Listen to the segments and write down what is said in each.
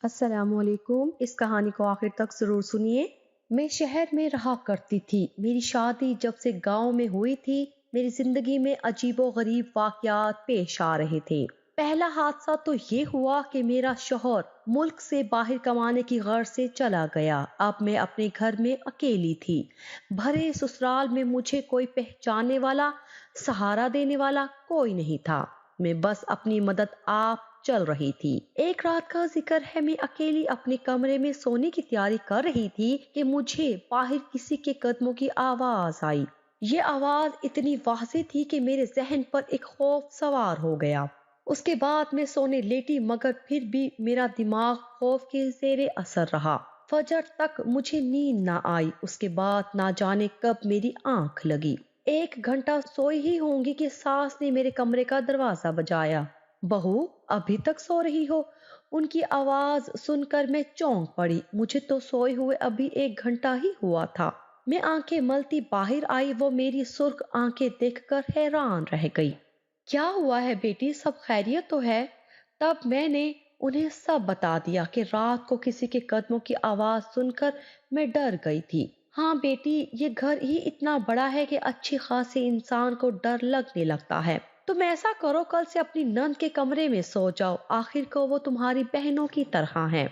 السلام علیکم۔ اس کہانی کو آخر تک ضرور سنیے۔ میں شہر میں رہا کرتی تھی۔ میری شادی جب سے گاؤں میں ہوئی تھی، میری زندگی میں عجیب و غریب واقعات پیش آ رہے تھے۔ پہلا حادثہ تو یہ ہوا کہ میرا شوہر ملک سے باہر کمانے کی غرض سے چلا گیا۔ اب میں اپنے گھر میں اکیلی تھی۔ بھرے سسرال میں مجھے کوئی پہچاننے والا، سہارا دینے والا کوئی نہیں تھا۔ میں بس اپنی مدد آپ چل رہی تھی۔ ایک رات کا ذکر ہے، میں اکیلی اپنے کمرے میں سونے کی تیاری کر رہی تھی کہ مجھے باہر کسی کے قدموں کی آواز آئی۔ یہ آواز اتنی واضح تھی کہ میرے ذہن پر ایک خوف سوار ہو گیا۔ اس کے بعد میں سونے لیٹی، مگر پھر بھی میرا دماغ خوف کے زیر اثر رہا۔ فجر تک مجھے نیند نہ آئی۔ اس کے بعد نہ جانے کب میری آنکھ لگی۔ 1 گھنٹہ سوئی ہی ہوں گی کہ ساس نے میرے کمرے کا دروازہ بجایا۔ بہو، ابھی تک سو رہی ہو؟ ان کی آواز سن کر میں چونک پڑی۔ مجھے تو سوئے ہوئے ابھی 1 گھنٹہ ہی ہوا تھا۔ میں آنکھیں ملتی باہر آئی۔ وہ میری سرخ آنکھیں دیکھ کر حیران رہ گئی۔ کیا ہوا ہے بیٹی، سب خیریت تو ہے؟ تب میں نے انہیں سب بتا دیا کہ رات کو کسی کے قدموں کی آواز سن کر میں ڈر گئی تھی۔ ہاں بیٹی، یہ گھر ہی اتنا بڑا ہے کہ اچھی خاصی انسان کو ڈر لگنے لگتا ہے۔ تم ایسا کرو، کل سے اپنی نند کے کمرے میں سو جاؤ، آخر کو وہ تمہاری بہنوں کی طرح ہیں۔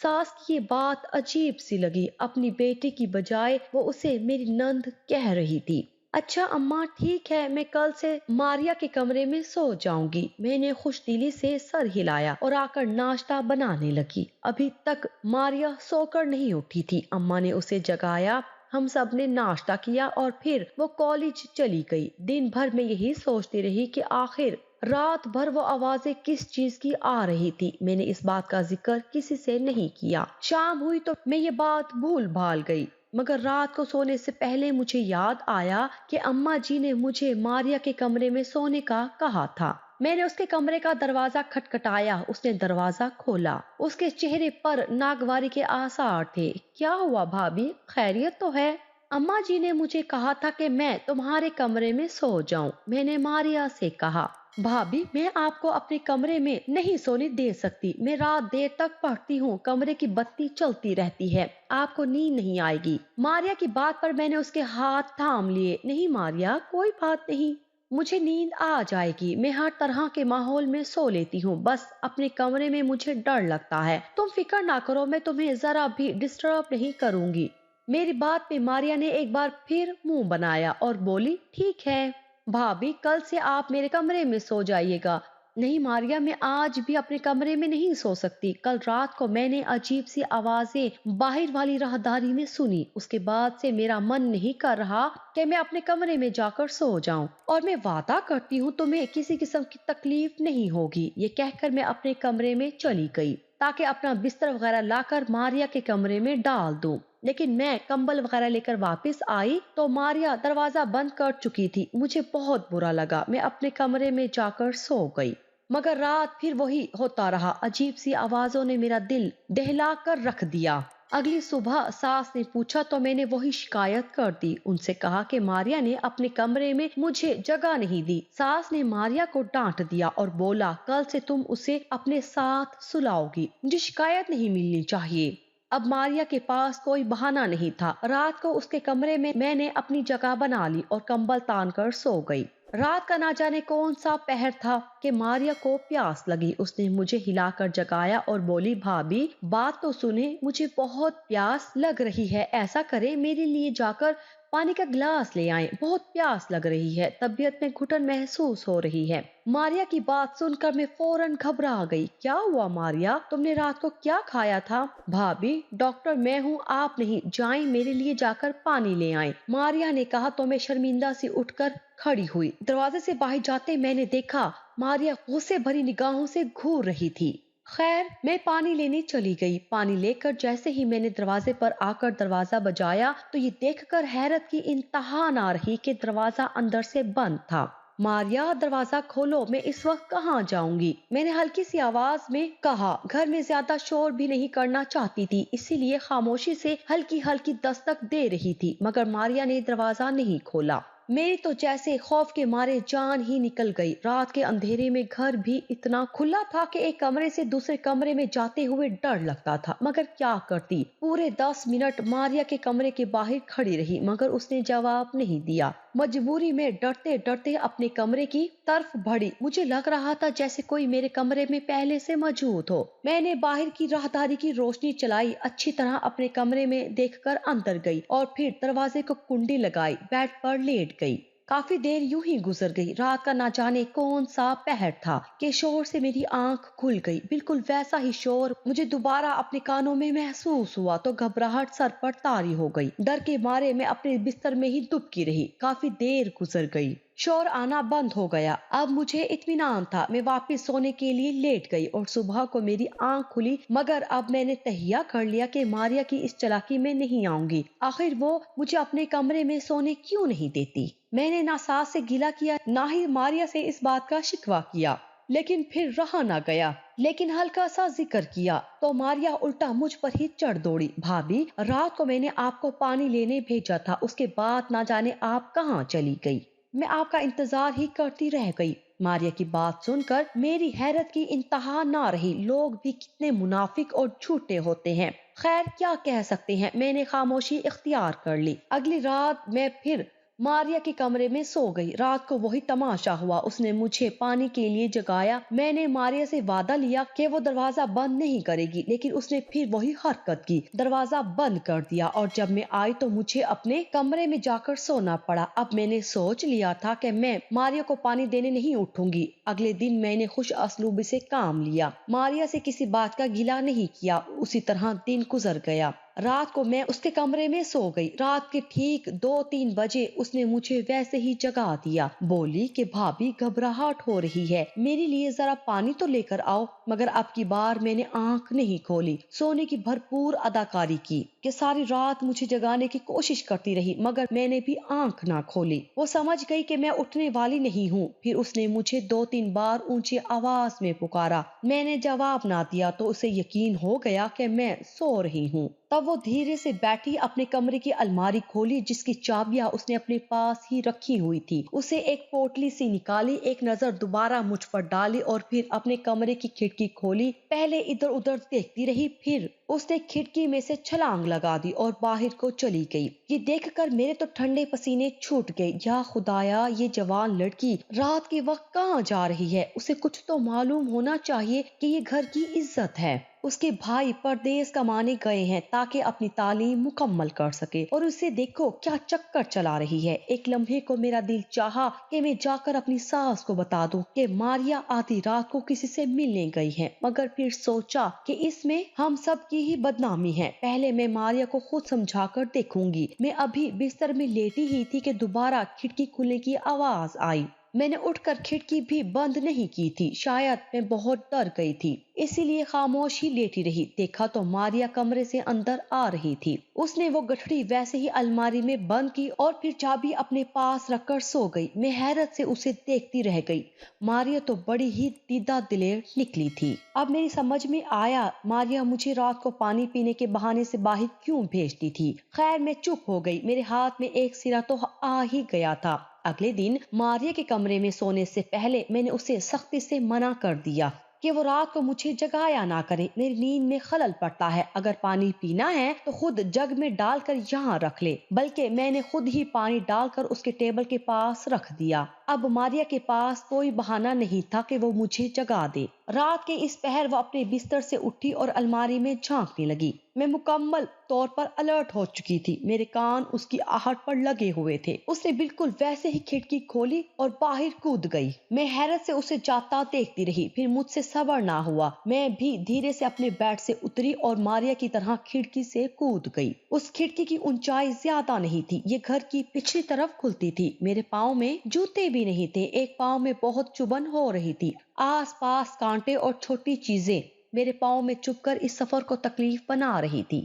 ساس کی یہ بات عجیب سی لگی۔ اپنی بیٹی کی بجائے وہ اسے میری نند کہہ رہی تھی۔ اچھا اماں، ٹھیک ہے، میں کل سے ماریا کے کمرے میں سو جاؤں گی۔ میں نے خوش دلی سے سر ہلایا اور آ کر ناشتہ بنانے لگی۔ ابھی تک ماریا سو کر نہیں اٹھی تھی۔ اماں نے اسے جگایا، ہم سب نے ناشتہ کیا اور پھر وہ کالج چلی گئی۔ دن بھر میں یہی سوچتی رہی کہ آخر رات بھر وہ آوازیں کس چیز کی آ رہی تھی۔ میں نے اس بات کا ذکر کسی سے نہیں کیا۔ شام ہوئی تو میں یہ بات بھول بھال گئی، مگر رات کو سونے سے پہلے مجھے یاد آیا کہ اماں جی نے مجھے ماریا کے کمرے میں سونے کا کہا تھا۔ میں نے اس کے کمرے کا دروازہ کھٹکھٹایا۔ اس نے دروازہ کھولا۔ اس کے چہرے پر ناگواری کے آثار تھے۔ کیا ہوا بھابھی، خیریت تو ہے؟ اماں جی نے مجھے کہا تھا کہ میں تمہارے کمرے میں سو جاؤں۔ میں نے ماریا سے کہا، بھابھی میں آپ کو اپنے کمرے میں نہیں سونے دے سکتی۔ میں رات دیر تک پڑھتی ہوں، کمرے کی بتی چلتی رہتی ہے، آپ کو نیند نہیں آئے گی۔ ماریا کی بات پر میں نے اس کے ہاتھ تھام لیے۔ نہیں ماریا، کوئی بات نہیں، مجھے نیند آ جائے گی۔ میں ہر طرح کے ماحول میں سو لیتی ہوں، بس اپنے کمرے میں مجھے ڈر لگتا ہے۔ تم فکر نہ کرو، میں تمہیں ذرا بھی ڈسٹرب نہیں کروں گی۔ میری بات پہ ماریا نے ایک بار پھر منہ بنایا اور بولی، ٹھیک ہے بھابھی، کل سے آپ میرے کمرے میں سو جائیے گا۔ نہیں ماریا، میں آج بھی اپنے کمرے میں نہیں سو سکتی۔ کل رات کو میں نے عجیب سی آوازیں باہر والی راہداری میں سنی۔ اس کے بعد سے میرا من نہیں کر رہا کہ میں اپنے کمرے میں جا کر سو جاؤں، اور میں وعدہ کرتی ہوں تمہیں کسی قسم کی تکلیف نہیں ہوگی۔ یہ کہہ کر میں اپنے کمرے میں چلی گئی تاکہ اپنا بستر وغیرہ لا کر ماریا کے کمرے میں ڈال دوں۔ لیکن میں کمبل وغیرہ لے کر واپس آئی تو ماریا دروازہ بند کر چکی تھی۔ مجھے بہت برا لگا۔ میں اپنے کمرے میں جا کر سو گئی، مگر رات پھر وہی ہوتا رہا۔ عجیب سی آوازوں نے میرا دل دہلا کر رکھ دیا۔ اگلی صبح ساس نے پوچھا تو میں نے وہی شکایت کر دی۔ ان سے کہا کہ ماریا نے اپنے کمرے میں مجھے جگہ نہیں دی۔ ساس نے ماریا کو ڈانٹ دیا اور بولا، کل سے تم اسے اپنے ساتھ سلاؤ گی، مجھے شکایت نہیں ملنی چاہیے۔ اب ماریا کے پاس کوئی بہانہ نہیں تھا۔ رات کو اس کے کمرے میں نے اپنی جگہ بنا لی اور کمبل تان کر سو گئی۔ رات کا نہ جانے کون سا پہر تھا کہ ماریا کو پیاس لگی۔ اس نے مجھے ہلا کر جگایا اور بولی، بھابھی بات تو سنیں، مجھے بہت پیاس لگ رہی ہے، ایسا کریں میرے لیے جا کر پانی کا گلاس لے آئیں، بہت پیاس لگ رہی ہے، طبیعت میں گھٹن محسوس ہو رہی ہے۔ ماریا کی بات سن کر میں فوراً گھبرا گئی۔ کیا ہوا ماریا، تم نے رات کو کیا کھایا تھا؟ بھابھی ڈاکٹر میں ہوں، آپ نہیں، جائیں میرے لیے جا کر پانی لے آئیں، ماریا نے کہا تو میں شرمندہ سی اٹھ کر کھڑی ہوئی۔ دروازے سے باہر جاتے میں نے دیکھا ماریا غصے بھری نگاہوں سے گھور رہی تھی۔ خیر میں پانی لینے چلی گئی۔ پانی لے کر جیسے ہی میں نے دروازے پر آ کر دروازہ بجایا تو یہ دیکھ کر حیرت کی انتہا نہ رہی کہ دروازہ اندر سے بند تھا۔ ماریا دروازہ کھولو، میں اس وقت کہاں جاؤں گی، میں نے ہلکی سی آواز میں کہا۔ گھر میں زیادہ شور بھی نہیں کرنا چاہتی تھی، اسی لیے خاموشی سے ہلکی ہلکی دستک دے رہی تھی، مگر ماریا نے دروازہ نہیں کھولا۔ میری تو جیسے خوف کے مارے جان ہی نکل گئی۔ رات کے اندھیرے میں گھر بھی اتنا کھلا تھا کہ ایک کمرے سے دوسرے کمرے میں جاتے ہوئے ڈر لگتا تھا، مگر کیا کرتی۔ پورے 10 منٹ ماریا کے کمرے کے باہر کھڑی رہی، مگر اس نے جواب نہیں دیا۔ مجبوری میں ڈرتے ڈرتے اپنے کمرے کی طرف بڑھی۔ مجھے لگ رہا تھا جیسے کوئی میرے کمرے میں پہلے سے موجود ہو۔ میں نے باہر کی راہداری کی روشنی چلائی، اچھی طرح اپنے کمرے میں دیکھ کر اندر گئی اور پھر دروازے کو کنڈی لگائی، بیڈ پر لیٹ گئی۔ کافی دیر یوں ہی گزر گئی۔ رات کا نہ جانے کون سا پہر تھا کہ شور سے میری آنکھ کھل گئی۔ بالکل ویسا ہی شور مجھے دوبارہ اپنے کانوں میں محسوس ہوا تو گھبراہٹ سر پر طاری ہو گئی۔ ڈر کے مارے میں اپنے بستر میں ہی دبکی رہی۔ کافی دیر گزر گئی، شور آنا بند ہو گیا۔ اب مجھے اطمینان تھا۔ میں واپس سونے کے لیے لیٹ گئی اور صبح کو میری آنکھ کھلی، مگر اب میں نے تہیہ کر لیا کہ ماریا کی اس چالاکی میں نہیں آؤں گی۔ آخر وہ مجھے اپنے کمرے میں سونے کیوں نہیں دیتی؟ میں نے نہ ساس سے گلہ کیا، نہ ہی ماریا سے اس بات کا شکوہ کیا، لیکن پھر رہا نہ گیا۔ لیکن ہلکا سا ذکر کیا تو ماریا الٹا مجھ پر ہی چڑھ دوڑی۔ بھابی، رات کو میں نے آپ کو پانی لینے بھیجا تھا، اس کے بعد نہ جانے آپ کہاں چلی گئی۔ میں آپ کا انتظار ہی کرتی رہ گئی۔ ماریا کی بات سن کر میری حیرت کی انتہا نہ رہی۔ لوگ بھی کتنے منافق اور جھوٹے ہوتے ہیں۔ خیر کیا کہہ سکتے ہیں، میں نے خاموشی اختیار کر لی۔ اگلی رات میں پھر ماریا کے کمرے میں سو گئی۔ رات کو وہی تماشا ہوا۔ اس نے مجھے پانی کے لیے جگایا۔ میں نے ماریا سے وعدہ لیا کہ وہ دروازہ بند نہیں کرے گی، لیکن اس نے پھر وہی حرکت کی، دروازہ بند کر دیا، اور جب میں آئی تو مجھے اپنے کمرے میں جا کر سونا پڑا۔ اب میں نے سوچ لیا تھا کہ میں ماریا کو پانی دینے نہیں اٹھوں گی۔ اگلے دن میں نے خوش اسلوبی سے کام لیا، ماریا سے کسی بات کا گلہ نہیں کیا۔ اسی طرح دن گزر گیا۔ رات کو میں اس کے کمرے میں سو گئی۔ رات کے ٹھیک 2-3 بجے اس نے مجھے ویسے ہی جگا دیا۔ بولی کہ بھابی گھبراہٹ ہو رہی ہے، میرے لیے ذرا پانی تو لے کر آؤ۔ مگر اب کی بار میں نے آنکھ نہیں کھولی، سونے کی بھرپور اداکاری کی کہ ساری رات مجھے جگانے کی کوشش کرتی رہی، مگر میں نے بھی آنکھ نہ کھولی۔ وہ سمجھ گئی کہ میں اٹھنے والی نہیں ہوں۔ پھر اس نے مجھے 2-3 بار اونچی آواز میں پکارا۔ میں نے جواب نہ دیا تو اسے یقین ہو گیا کہ میں سو رہی ہوں۔ تب وہ دھیرے سے بیٹھی، اپنے کمرے کی الماری کھولی جس کی چابیاں اس نے اپنے پاس ہی رکھی ہوئی تھی، اسے ایک پوٹلی سی نکالی، ایک نظر دوبارہ مجھ پر ڈالی اور پھر اپنے کمرے کی کھڑکی کھولی۔ پہلے ادھر ادھر دیکھتی رہی، پھر اس نے کھڑکی میں سے چھلانگ لگا دی اور باہر کو چلی گئی۔ یہ دیکھ کر میرے تو ٹھنڈے پسینے چھوٹ گئے۔ یا خدایا، یہ جوان لڑکی رات کے وقت کہاں جا رہی ہے؟ اسے کچھ تو معلوم ہونا چاہیے کہ یہ گھر کی عزت ہے۔ اس کے بھائی پردیس کمانے گئے ہیں تاکہ اپنی تعلیم مکمل کر سکے، اور اسے دیکھو کیا چکر چلا رہی ہے۔ ایک لمحے کو میرا دل چاہا کہ میں جا کر اپنی ساس کو بتا دوں کہ ماریا آدھی رات کو کسی سے ملنے گئی ہے، مگر پھر سوچا کہ اس میں ہم سب کی ہی بدنامی ہے۔ پہلے میں ماریا کو خود سمجھا کر دیکھوں گی۔ میں ابھی بستر میں لیٹی ہی تھی کہ دوبارہ کھڑکی کھلنے کی آواز آئی۔ میں نے اٹھ کر کھڑکی بھی بند نہیں کی تھی، شاید میں بہت ڈر گئی تھی، اسی لیے خاموش ہی لیٹی رہی۔ دیکھا تو ماریا کمرے سے اندر آ رہی تھی۔ اس نے وہ گٹھڑی ویسے ہی الماری میں بند کی اور پھر چابی اپنے پاس رکھ کر سو گئی۔ میں حیرت سے اسے دیکھتی رہ گئی۔ ماریا تو بڑی ہی دیدہ دلیر نکلی تھی۔ اب میری سمجھ میں آیا ماریا مجھے رات کو پانی پینے کے بہانے سے باہر کیوں بھیجتی تھی۔ خیر میں چپ ہو گئی، میرے ہاتھ میں ایک سرا تو آ ہی گیا تھا۔ اگلے دن ماریا کے کمرے میں سونے سے پہلے میں نے اسے سختی سے منع کر دیا کہ وہ رات کو مجھے جگایا نہ کرے، میری نیند میں خلل پڑتا ہے۔ اگر پانی پینا ہے تو خود جگ میں ڈال کر یہاں رکھ لے۔ بلکہ میں نے خود ہی پانی ڈال کر اس کے ٹیبل کے پاس رکھ دیا۔ اب ماریا کے پاس کوئی بہانہ نہیں تھا کہ وہ مجھے جگا دے۔ رات کے اس پہر وہ اپنے بستر سے اٹھی اور الماری میں جھانکنے لگی۔ میں مکمل طور پر الرٹ ہو چکی تھی، میرے کان اس کی آہٹ پر لگے ہوئے تھے۔ اس نے بالکل ویسے ہی کھڑکی کھولی اور باہر کود گئی۔ میں حیرت سے اسے جاتا دیکھتی رہی، پھر مجھ سے صبر نہ ہوا، میں بھی دھیرے سے اپنے بیڈ سے اتری اور ماریا کی طرح کھڑکی سے کود گئی۔ اس کھڑکی کی اونچائی زیادہ نہیں تھی، یہ گھر کی پچھلی طرف کھلتی تھی۔ میرے پاؤں میں جوتے بھی نہیں تھے، ایک پاؤں میں بہت چبھن ہو رہی تھی۔ آس پاس کانٹے اور چھوٹی چیزیں میرے پاؤں میں چبھ کر اس سفر کو تکلیف بنا رہی تھی۔